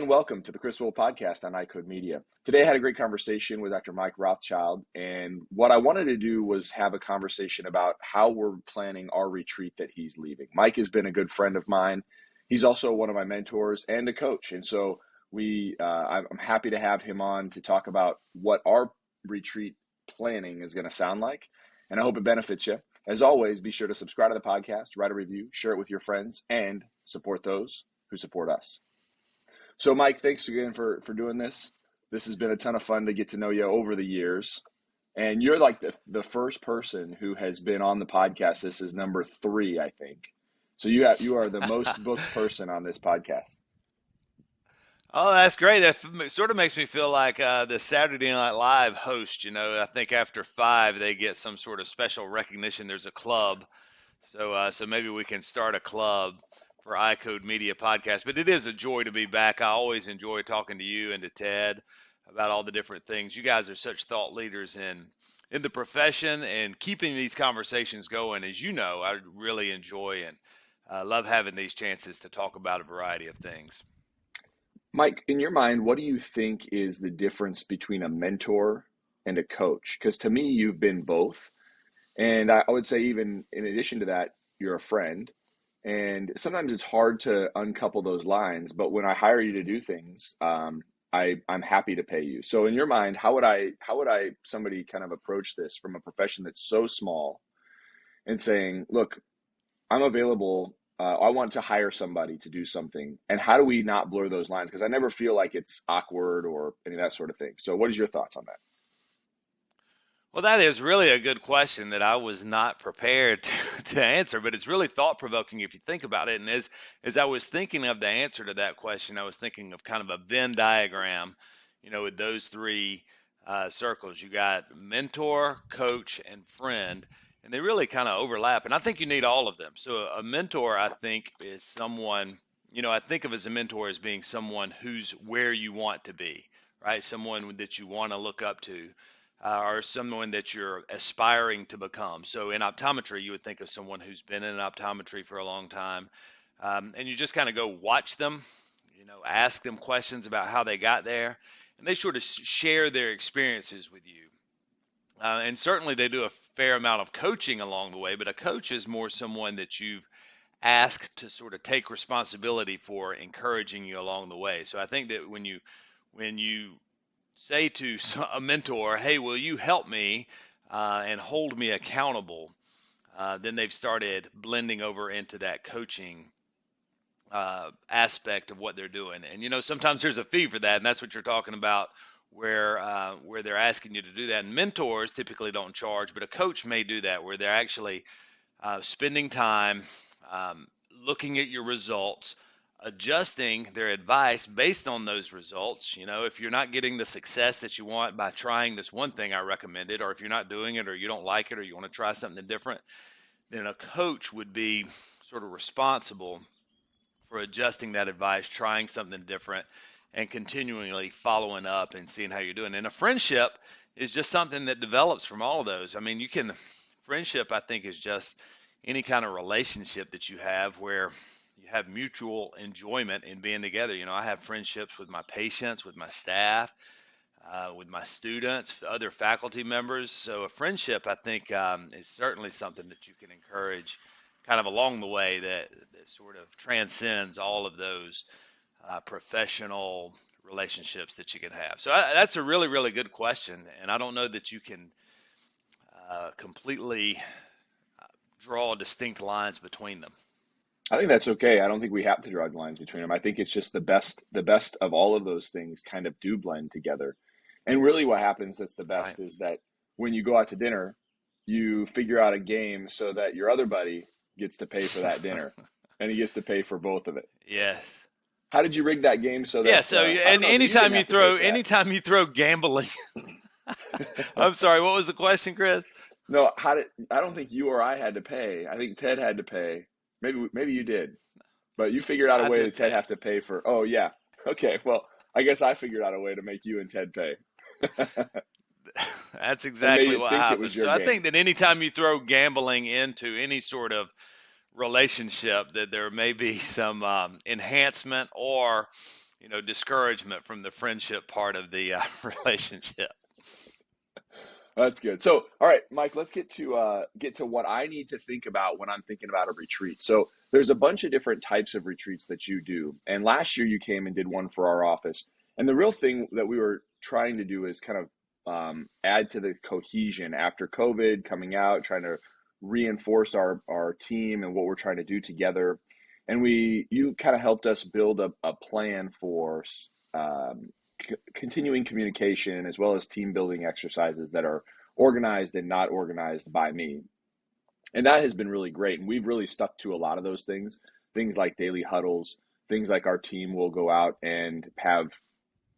and welcome to the Chris Wolfe podcast on iCode Media. Today I had a great conversation with Dr. Mike Rothschild, and what I wanted to do was have a conversation about how we're planning our retreat that he's leaving. Mike has been a good friend of mine. He's also one of my mentors and a coach, and so I'm happy to have him on to talk about what our retreat planning is going to sound like, and I hope it benefits you. As always, be sure to subscribe to the podcast, write a review, share it with your friends, and support those who support us. So, Mike, thanks again for doing this. This has been a ton of fun to get to know you over the years. And you're like the first person who has been on the podcast. This is number 3, I think. So you are the most booked person on this podcast. Oh, that's great. That sort of makes me feel like the Saturday Night Live host. I think after 5, they get some sort of special recognition. There's a club. So maybe we can start a club for iCode Media Podcast. But it is a joy to be back. I always enjoy talking to you and to Ted about all the different things. You guys are such thought leaders in the profession, and keeping these conversations going, as you know, I really enjoy and love having these chances to talk about a variety of things. Mike, in your mind, what do you think is the difference between a mentor and a coach? Because to me, you've been both. And I would say even in addition to that, you're a friend. And sometimes it's hard to uncouple those lines. But when I hire you to do things, I'm happy to pay you. So in your mind, how would somebody kind of approach this from a profession that's so small and saying, look, I'm available. I want to hire somebody to do something. And how do we not blur those lines? Because I never feel like it's awkward or any of that sort of thing. So what is your thoughts on that? Well, that is really a good question that I was not prepared to answer, but it's really thought-provoking if you think about it. And as I was thinking of the answer to that question, I was thinking of kind of a Venn diagram, with those 3 circles. You got mentor, coach, and friend, and they really kind of overlap. And I think you need all of them. So a mentor, I think, is someone, I think of as a mentor as being someone who's where you want to be, right? Someone that you want to look up to. Or someone that you're aspiring to become. So in optometry, you would think of someone who's been in optometry for a long time, and you just kind of go watch them, ask them questions about how they got there, and they sort of share their experiences with you. And certainly they do a fair amount of coaching along the way, but a coach is more someone that you've asked to sort of take responsibility for encouraging you along the way. So I think that when you say to a mentor, hey, will you help me and hold me accountable? Then they've started blending over into that coaching aspect of what they're doing. And, sometimes there's a fee for that, and that's what you're talking about, where they're asking you to do that. And mentors typically don't charge, but a coach may do that, where they're actually spending time looking at your results, adjusting their advice based on those results. If you're not getting the success that you want by trying this one thing I recommended, or if you're not doing it, or you don't like it, or you want to try something different, then a coach would be sort of responsible for adjusting that advice, trying something different, and continually following up and seeing how you're doing. And a friendship is just something that develops from all of those. I mean, friendship, I think, is just any kind of relationship that you have where you have mutual enjoyment in being together. I have friendships with my patients, with my staff, with my students, other faculty members. So a friendship, I think, is certainly something that you can encourage kind of along the way that sort of transcends all of those professional relationships that you can have. So that's a really, really good question. And I don't know that you can completely draw distinct lines between them. I think that's okay. I don't think we have to draw lines between them. I think it's just the best of all of those things kind of do blend together. And really what happens that's the best is that when you go out to dinner, you figure out a game so that your other buddy gets to pay for that dinner and he gets to pay for both of it. Yes. How did you rig that game so that and anytime you throw gambling. I'm sorry, what was the question, Chris? No, I don't think you or I had to pay. I think Ted had to pay. Maybe you did, but you figured out a way that Ted have to pay for. Oh yeah, okay. Well, I guess I figured out a way to make you and Ted pay. That's exactly what happens. So I think that anytime you throw gambling into any sort of relationship, that there may be some enhancement or discouragement from the friendship part of the relationship. That's good. So, all right, Mike, let's get to what I need to think about when I'm thinking about a retreat. So, there's a bunch of different types of retreats that you do. And last year you came and did one for our office. And the real thing that we were trying to do is kind of add to the cohesion after COVID coming out, trying to reinforce our team and what we're trying to do together. And you kind of helped us build a plan for um, continuing communication as well as team building exercises that are organized and not organized by me. And that has been really great. And we've really stuck to a lot of those things like daily huddles, things like our team will go out and have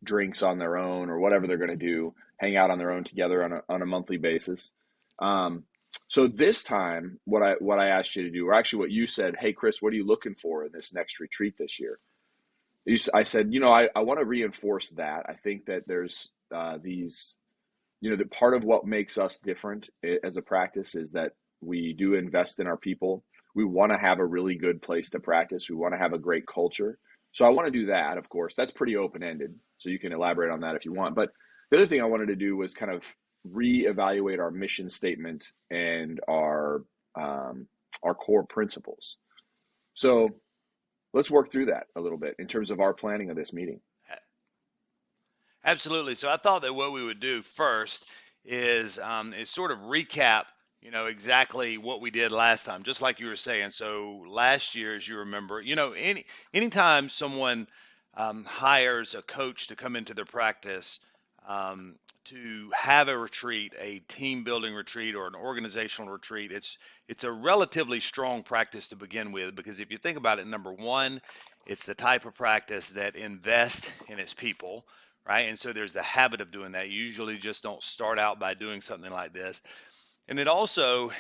drinks on their own or whatever they're going to do, hang out on their own together on a monthly basis. Um, so this time, what I asked you to do, or actually what you said, hey, Chris, what are you looking for in this next retreat this year? I said, I want to reinforce that. I think that there's these, that part of what makes us different as a practice is that we do invest in our people. We want to have a really good place to practice. We want to have a great culture. So I want to do that, of course. That's pretty open-ended. So you can elaborate on that if you want. But the other thing I wanted to do was kind of reevaluate our mission statement and our core principles. So let's work through that a little bit in terms of our planning of this meeting. Absolutely. So I thought that what we would do first is sort of recap, exactly what we did last time, just like you were saying. So last year, as you remember, anytime someone hires a coach to come into their practice um, to have a retreat, a team building retreat or an organizational retreat, it's a relatively strong practice to begin with, because if you think about it, number one, it's the type of practice that invests in its people, right? And so there's the habit of doing that. You usually just don't start out by doing something like this. And it also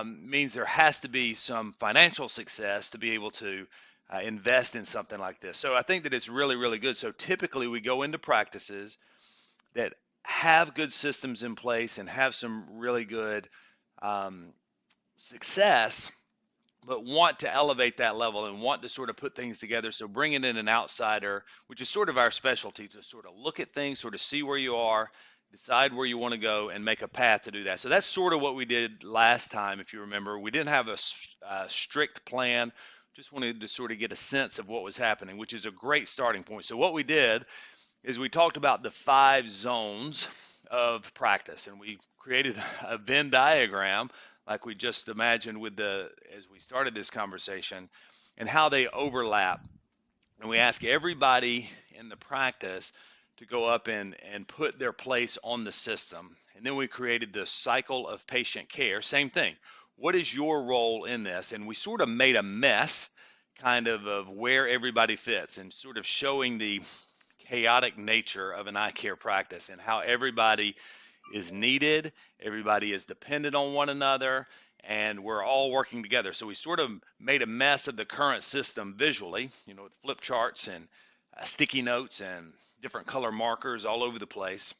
means there has to be some financial success to be able to invest in something like this. So I think that it's really, really good. So typically we go into practices that have good systems in place and have some really good um, success, but want to elevate that level and want to sort of put things together. So bringing in an outsider, which is sort of our specialty, to sort of look at things, sort of see where you are, decide where you want to go, and make a path to do that. So that's sort of what we did last time, if you remember. We didn't have a strict plan, just wanted to sort of get a sense of what was happening, which is a great starting point. So what we did is we talked about the 5 zones of practice, and we created a Venn diagram like we just imagined as we started this conversation, and how they overlap. And we ask everybody in the practice to go up and put their place on the system. And then we created the cycle of patient care. Same thing. What is your role in this? And we sort of made a mess kind of where everybody fits, and sort of showing the chaotic nature of an eye care practice and how everybody is needed, everybody is dependent on one another, and we're all working together. So we sort of made a mess of the current system visually, with flip charts and sticky notes and different color markers all over the place,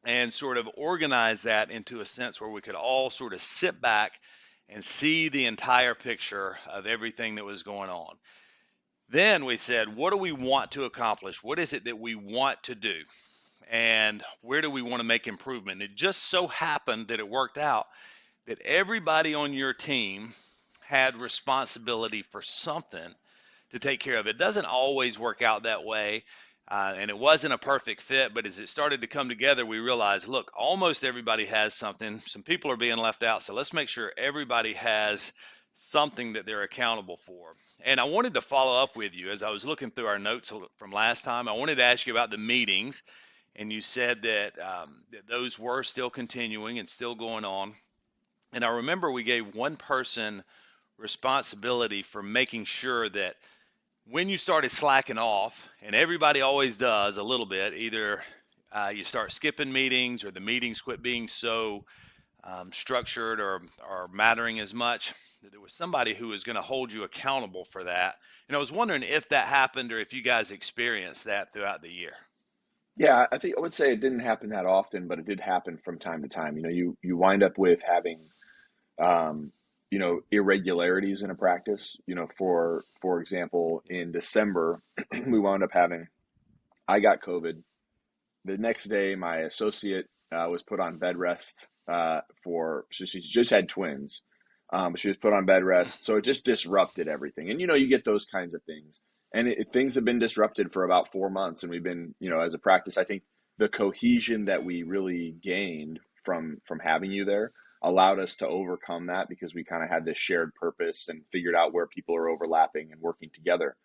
and sort of organize that into a sense where we could all sort of sit back and see the entire picture of everything that was going on. Then we said, what do we want to accomplish? What is it that we want to do? And where do we want to make improvement? It just so happened that it worked out that everybody on your team had responsibility for something to take care of. It doesn't always work out that way, and it wasn't a perfect fit, but as it started to come together, we realized, look, almost everybody has something. Some people are being left out, so let's make sure everybody has something that they're accountable for. And I wanted to follow up with you as I was looking through our notes from last time. I wanted to ask you about the meetings, and you said that those were still continuing and still going on. And I remember we gave one person responsibility for making sure that when you started slacking off, and everybody always does a little bit, either you start skipping meetings or the meetings quit being so structured or mattering as much, that there was somebody who was going to hold you accountable for that. And I was wondering if that happened or if you guys experienced that throughout the year. Yeah, I would say it didn't happen that often, but it did happen from time to time. You wind up with having um, irregularities in a practice. For example, in December, we wound up having I got COVID. The next day, my associate was put on bed rest she just had twins, but she was put on bed rest, so it just disrupted everything. And you get those kinds of things, and things have been disrupted for about 4 months, and we've been, as a practice, I think the cohesion that we really gained from having you there allowed us to overcome that because we kind of had this shared purpose and figured out where people are overlapping and working together.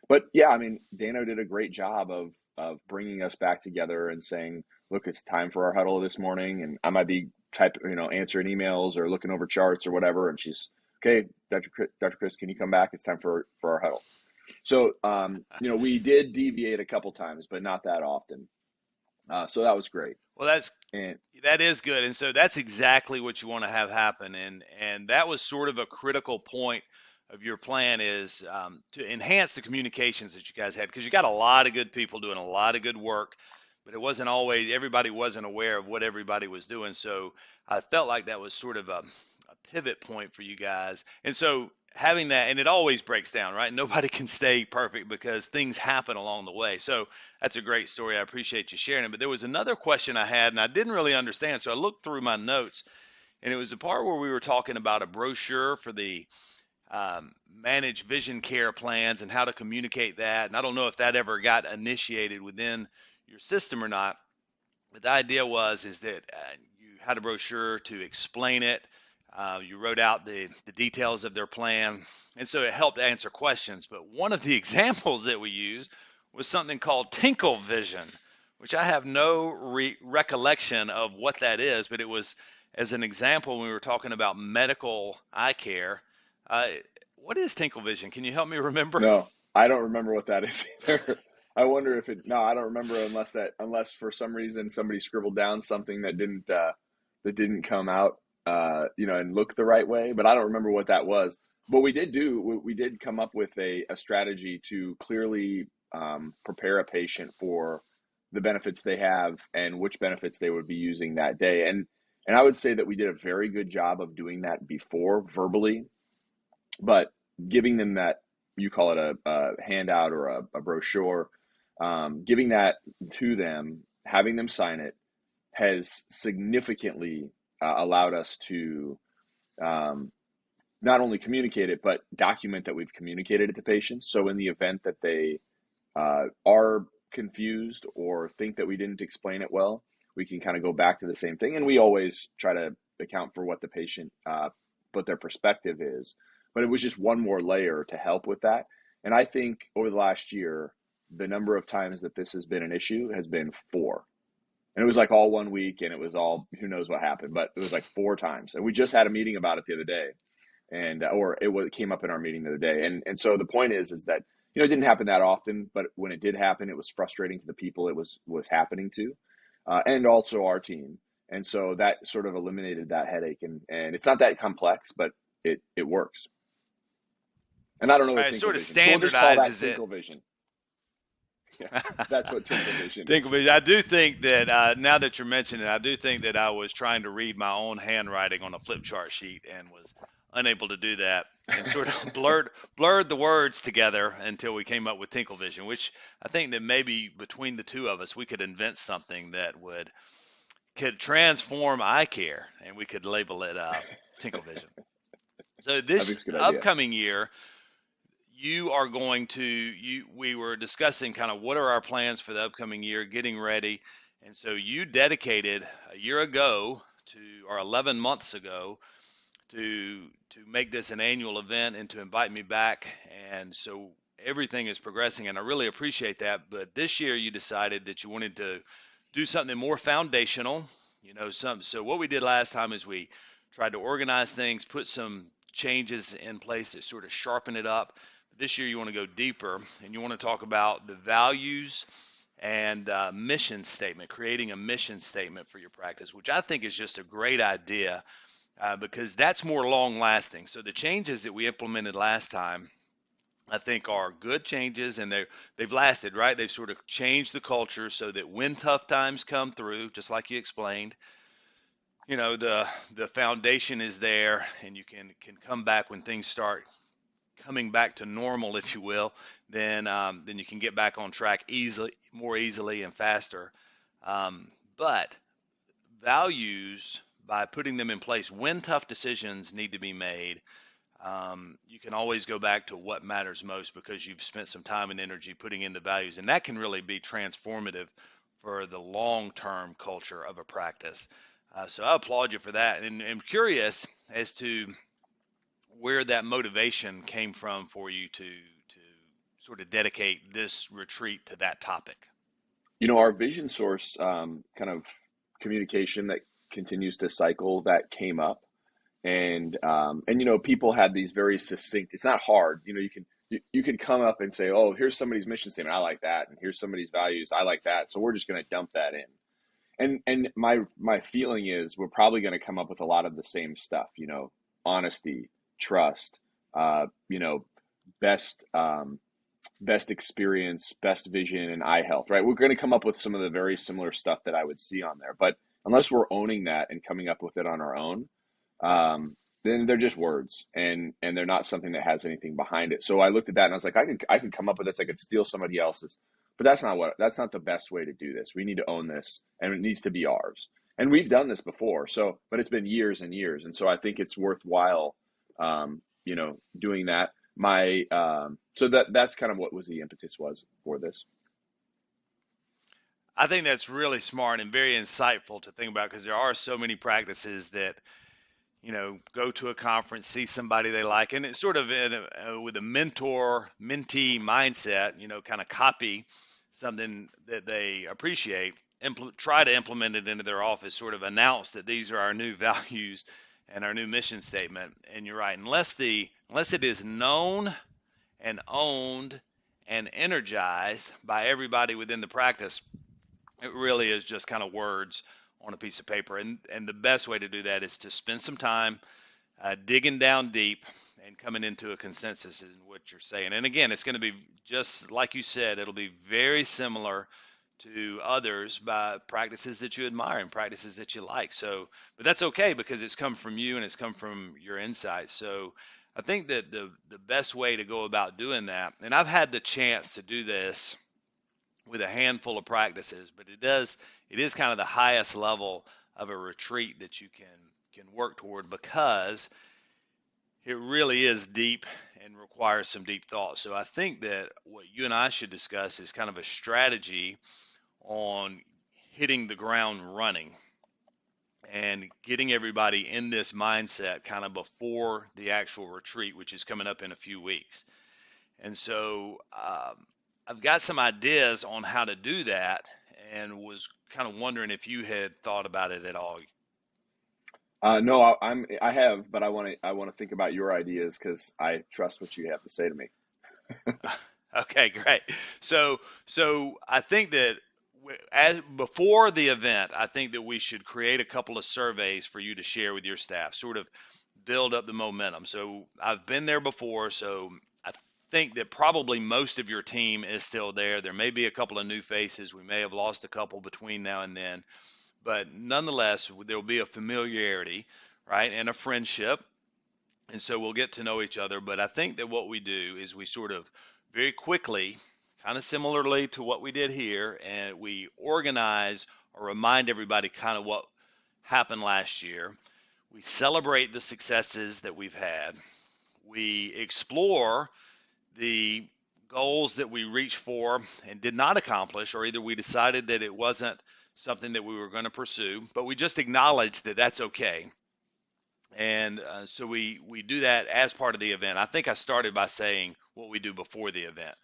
But yeah, I mean, Dano did a great job of bringing us back together and saying, "Look, it's time for our huddle this morning," and I might be answering emails or looking over charts or whatever, and she's, "Okay, Dr. Chris, can you come back? It's time for our huddle." So, we did deviate a couple times, but not that often. So that was great. Well, And that is good, and so that's exactly what you want to have happen, and that was sort of a critical point of your plan is to enhance the communications that you guys had because you got a lot of good people doing a lot of good work, but it wasn't always everybody wasn't aware of what everybody was doing. So I felt like that was sort of a pivot point for you guys, and so having that, and it always breaks down, right? Nobody can stay perfect because things happen along the way. So that's a great story. I appreciate you sharing it. But there was another question I had, and I didn't really understand. So I looked through my notes, and it was the part where we were talking about a brochure for the managed vision care plans and how to communicate that. And I don't know if that ever got initiated within your system or not. But the idea is that you had a brochure to explain it. You wrote out the details of their plan, and so it helped answer questions. But one of the examples that we used was something called Tinkle Vision, which I have no recollection of what that is, but it was as an example when we were talking about medical eye care. Uh, what is Tinkle Vision? Can you help me remember? no, I don't remember what that is either. I wonder if it. No, I don't remember unless for some reason somebody scribbled down something that didn't come out, and look the right way. But I don't remember what that was. But we did come up with a strategy to clearly prepare a patient for the benefits they have and which benefits they would be using that day. And I would say that we did a very good job of doing that before verbally, but giving them that, you call it a handout or a brochure, giving that to them, having them sign it, has significantly allowed us to um, not only communicate it, but document that we've communicated it to patients. So in the event that they are confused or think that we didn't explain it well, we can kind of go back to the same thing. And we always try to account for what the patient, what their perspective is. But it was just one more layer to help with that. And I think over the last year, the number of times that this has been an issue has been 4. And it was like all one week, and it was all, who knows what happened, but it was like 4 times. And we just had a meeting about it the other day, and or it came up in our meeting the other day. And so the point is that it didn't happen that often, but when it did happen, it was frustrating to the people it was happening to, and also our team. And so that sort of eliminated that headache. And it's not that complex, but it works. And I don't know All what right, it Tinkle sort of Vision. So we'll just call that standardizes it. Tinkle Vision. Yeah, that's what Tinkle Vision Think of is. it. I do think that now that you're mentioning it, I do think that I was trying to read my own handwriting on a flip chart sheet and was unable to do that, and sort of blurred the words together until we came up with Tinkle Vision, which I think that maybe between the two of us we could invent something that could transform eye care, and we could label it Tinkle Vision. So I think this it's a good idea. upcoming year, you are going to we were discussing kind of what are our plans for the upcoming year, getting ready. And so you dedicated a year ago to, or 11 months ago, to make this an annual event and to invite me back. And so everything is progressing, and I really appreciate that. But this year you decided that you wanted to do something more foundational. So what we did last time is we tried to organize things, put some changes in place that sort of sharpen it up. This year you want to go deeper, and you want to talk about the values and mission statement, creating a mission statement for your practice, which I think is just a great idea because that's more long lasting. So the changes that we implemented last time, I think, are good changes, and they've lasted, right? They've sort of changed the culture so that when tough times come through, just like you explained, the foundation is there, and you can come back when things start coming back to normal, if you will, then you can get back on track more easily and faster. But values, by putting them in place when tough decisions need to be made, you can always go back to what matters most because you've spent some time and energy putting into values, and that can really be transformative for the long-term culture of a practice. So I applaud you for that, and I'm curious as to where that motivation came from for you to sort of dedicate this retreat to that topic. Our vision source kind of communication that continues to cycle that came up, and people had these very succinct. It's not hard. You could come up and say, oh, here's somebody's mission statement, I like that, and here's somebody's values, I like that, so we're just going to dump that in. And my feeling is we're probably going to come up with a lot of the same stuff. Honesty, trust, best best experience, best vision, and eye health, right? We're going to come up with some of the very similar stuff that I would see on there. But unless we're owning that and coming up with it on our own, then they're just words, and they're not something that has anything behind it. So I looked at that and I was like, I could come up with this. I could steal somebody else's, but that's not the best way to do this. We need to own this, and it needs to be ours. And we've done this before, but it's been years and years, and so I think it's worthwhile, doing that. So that's kind of what was the impetus was for this. I think that's really smart and very insightful to think about because there are so many practices that go to a conference, see somebody they like, and it's sort of with a mentor mentee mindset, kind of copy something that they appreciate, try to implement it into their office, sort of announce that these are our new values and our new mission statement. And you're right, unless it is known and owned and energized by everybody within the practice, it really is just kind of words on a piece of paper. And the best way to do that is to spend some time digging down deep and coming into a consensus in what you're saying. And again, it's going to be just like you said, it'll be very similar to others by practices that you admire and practices that you like. So, but that's okay because it's come from you and it's come from your insights. So I think that the best way to go about doing that, and I've had the chance to do this with a handful of practices, but it is kind of the highest level of a retreat that you can work toward because it really is deep and requires some deep thought. So I think that what you and I should discuss is kind of a strategy on hitting the ground running and getting everybody in this mindset kind of before the actual retreat, which is coming up in a few weeks. And so I've got some ideas on how to do that and was kind of wondering if you had thought about it at all. No, I have, but I want to think about your ideas because I trust what you have to say to me. Okay, great. So I think that as before the event, I think that we should create a couple of surveys for you to share with your staff, sort of build up the momentum. So I've been there before, so I think that probably most of your team is still there. There may be a couple of new faces. We may have lost a couple between now and then, but nonetheless, there will be a familiarity, right, and a friendship. And so we'll get to know each other. But I think that what we do is we sort of very quickly, kind of similarly to what we did here, and we organize or remind everybody kind of what happened last year. We celebrate the successes that we've had. We explore the goals that we reached for and did not accomplish, or either we decided that it wasn't something that we were going to pursue, but we just acknowledge that that's okay. And so we do that as part of the event. I think I started by saying what we do before the event.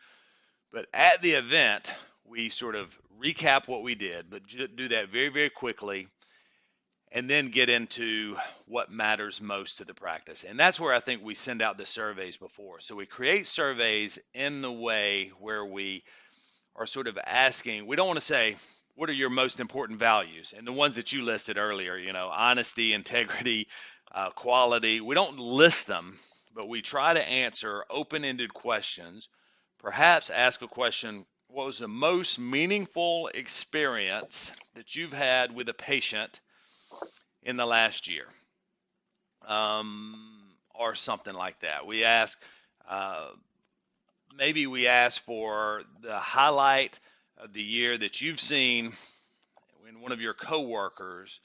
But at the event, we sort of recap what we did, but do that very, very quickly, and then get into what matters most to the practice. And that's where I think we send out the surveys before. So we create surveys in the way where we are sort of asking, we don't want to say, what are your most important values? And the ones that you listed earlier, honesty, integrity, quality, we don't list them, but we try to answer open-ended questions, perhaps ask a question, what was the most meaningful experience that you've had with a patient in the last year? Or something like that. We ask, Uh, Maybe we ask for the highlight of the year that you've seen when one of your coworkers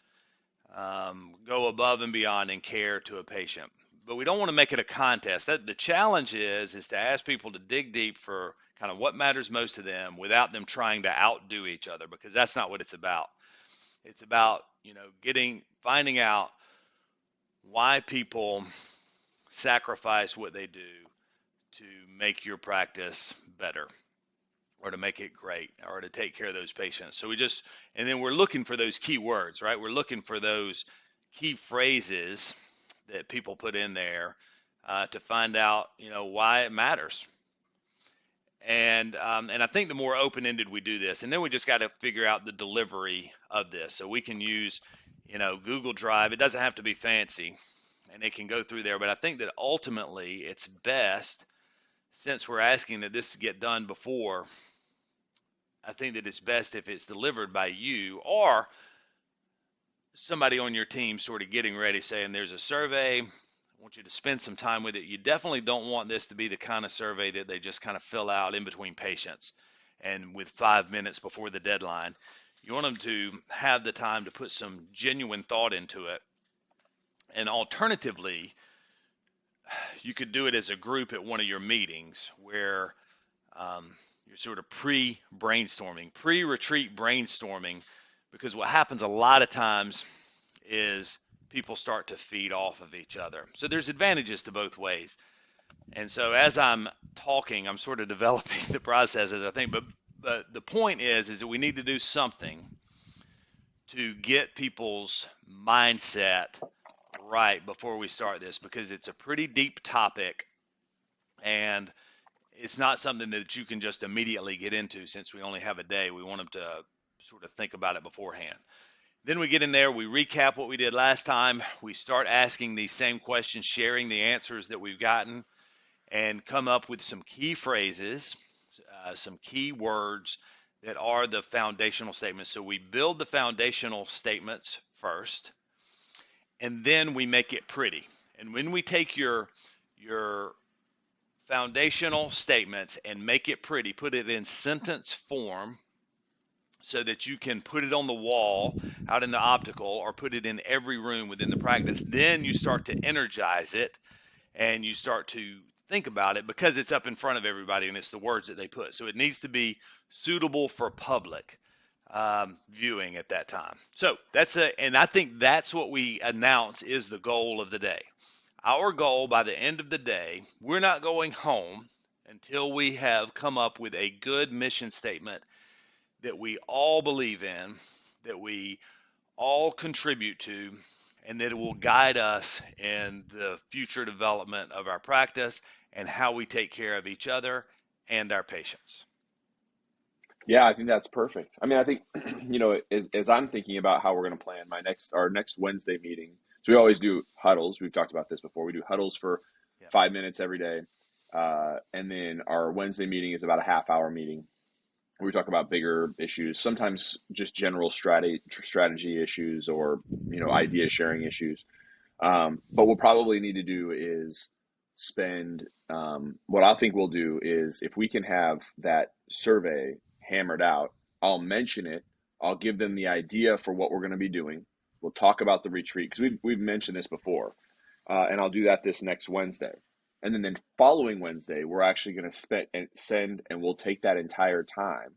go above and beyond in care to a patient. But we don't want to make it a contest. That the challenge is to ask people to dig deep for kind of what matters most to them without them trying to outdo each other, because that's not what it's about. It's about, finding out why people sacrifice what they do to make your practice better, or to make it great, or to take care of those patients. And then we're looking for those key words, right? We're looking for those key phrases that people put in there to find out, why it matters. And I think the more open-ended we do this, and then we just got to figure out the delivery of this. So we can use, Google Drive. It doesn't have to be fancy, and it can go through there. But I think that ultimately it's best, since we're asking that this get done before, I think that it's best if it's delivered by you or somebody on your team sort of getting ready, saying there's a survey. I want you to spend some time with it. You definitely don't want this to be the kind of survey that they just kind of fill out in between patients and with 5 minutes before the deadline. You want them to have the time to put some genuine thought into it. And alternatively, you could do it as a group at one of your meetings where you're sort of pre-retreat brainstorming, because what happens a lot of times is people start to feed off of each other. So there's advantages to both ways. And so as I'm talking, I'm sort of developing the process as I think. But the point is that we need to do something to get people's mindset right before we start this, because it's a pretty deep topic, and it's not something that you can just immediately get into. Since we only have a day, we want them to sort of think about it beforehand. Then we get in there, we recap what we did last time, we start asking these same questions, sharing the answers that we've gotten, and come up with some key phrases, some key words that are the foundational statements. So we build the foundational statements first, and then we make it pretty. And when we take your foundational statements and make it pretty, put it in sentence form so that you can put it on the wall out in the optical, or put it in every room within the practice, then you start to energize it and you start to think about it, because it's up in front of everybody and it's the words that they put. So it needs to be suitable for public viewing at that time. So and I think that's what we announce is the goal of the day. Our goal by the end of the day, we're not going home until we have come up with a good mission statement that we all believe in, that we all contribute to, and that it will guide us in the future development of our practice and how we take care of each other and our patients. Yeah, I think that's perfect. I mean, I think, as I'm thinking about how we're going to plan our next Wednesday meeting. So we always do huddles. We've talked about this before. We do huddles for Yeah. 5 minutes every day. And then our Wednesday meeting is about a half-hour meeting where we talk about bigger issues, sometimes just general strategy issues, or, idea sharing issues. But we'll probably need to do is spend, what I think we'll do is, if we can have that survey hammered out, I'll mention it. I'll give them the idea for what we're going to be doing. We'll talk about the retreat, because we've mentioned this before, and I'll do that this next Wednesday. And then following Wednesday, we're actually going to send, and we'll take that entire time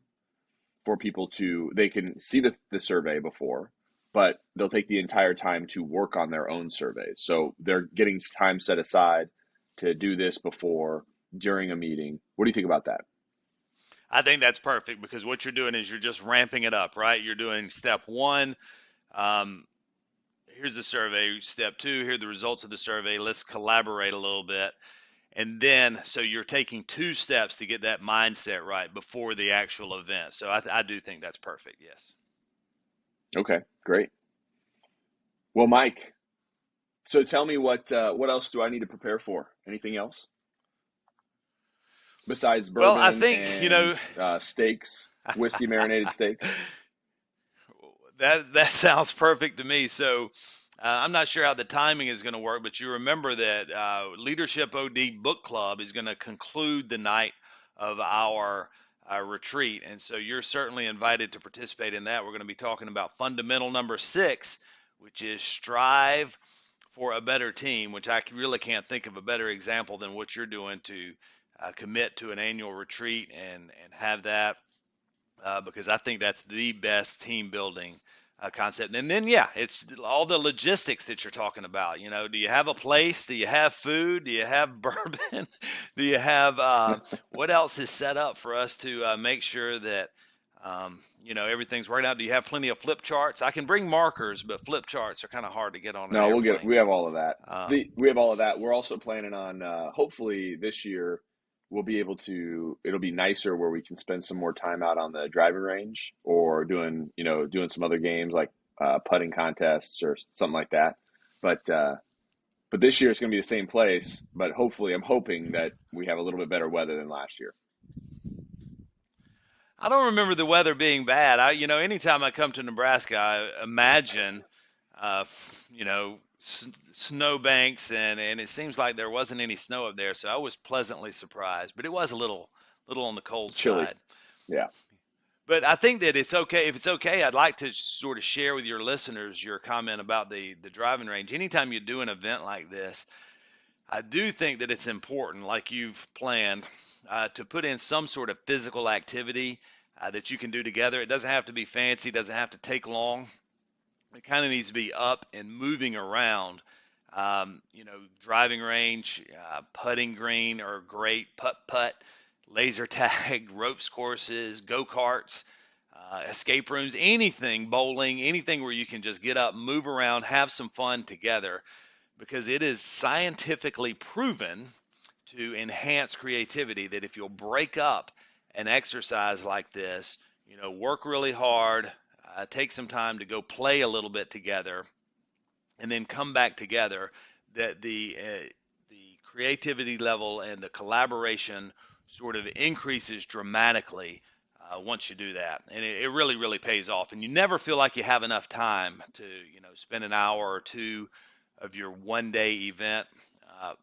for people they can see the survey before, but they'll take the entire time to work on their own surveys. So they're getting time set aside to do this during a meeting. What do you think about that? I think that's perfect, because what you're doing is you're just ramping it up, right? You're doing step one. Here's the survey. Step two, here are the results of the survey. Let's collaborate a little bit. And then, so you're taking 2 steps to get that mindset right before the actual event. So I do think that's perfect. Yes. Okay, great. Well, Mike, so tell me what else do I need to prepare for? Anything else besides Well, I bourbon think, and steaks, whiskey marinated steaks? that sounds perfect to me. So I'm not sure how the timing is going to work, but you remember that Leadership OD Book Club is going to conclude the night of our retreat. And so you're certainly invited to participate in that. We're going to be talking about fundamental number 6, which is strive for a better team, which I really can't think of a better example than what you're doing to commit to an annual retreat and have that because I think that's the best team building concept. And then, yeah, it's all the logistics that you're talking about. You know, do you have a place? Do you have food? Do you have bourbon? Do you have what else is set up for us to make sure that everything's working out? Do you have plenty of flip charts? I can bring markers, but flip charts are kind of hard to get on an No, airplane. we have all of that. Um, We have all of that. We're also planning on hopefully this year we'll be able to, it'll be nicer where we can spend some more time out on the driving range or doing some other games like putting contests or something like that. But this year it's going to be the same place, but hopefully I'm hoping that we have a little bit better weather than last year. I don't remember the weather being bad. Anytime I come to Nebraska, I imagine, snow banks, and it seems like there wasn't any snow up there, so I was pleasantly surprised. But it was a little on the cold It's chilly. side. Yeah. But I think that it's okay. If it's okay, I'd like to sort of share with your listeners your comment about the driving range. Anytime you do an event like this, I do think that it's important, like you've planned, to put in some sort of physical activity that you can do together. It doesn't have to be fancy, doesn't have to take long. It kind of needs to be up and moving around. Driving range, putting green or great, putt, laser tag, ropes courses, go karts, escape rooms, anything, bowling, anything where you can just get up, move around, have some fun together because it is scientifically proven to enhance creativity that if you'll break up an exercise like this, work really hard, take some time to go play a little bit together, and then come back together, that the creativity level and the collaboration sort of increases dramatically once you do that, and it really really pays off. And you never feel like you have enough time to spend an hour or two of your one day event uh,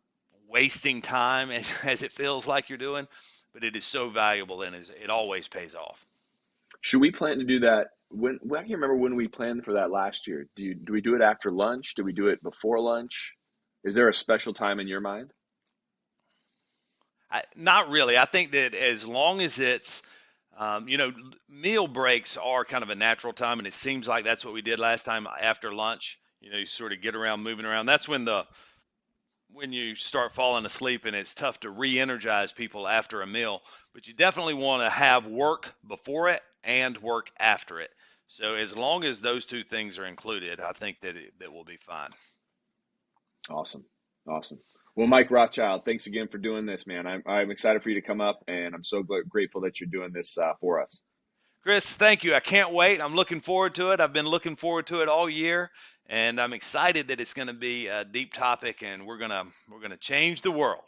wasting time as it feels like you're doing, but it is so valuable and it always pays off. Should we plan to do that? I can't remember when we planned for that last year. Do we do it after lunch? Do we do it before lunch? Is there a special time in your mind? Not really. I think that as long as it's, meal breaks are kind of a natural time, and it seems like that's what we did last time after lunch. You sort of get around, moving around. That's when you start falling asleep, and it's tough to re-energize people after a meal. But you definitely want to have work before it and work after it. So as long as those two things are included, I think that will be fine. Awesome. Awesome. Well, Mike Rothschild, thanks again for doing this, man. I'm excited for you to come up, and I'm so grateful that you're doing this for us. Chris, thank you. I can't wait. I'm looking forward to it. I've been looking forward to it all year, and I'm excited that it's going to be a deep topic, and we're gonna change the world.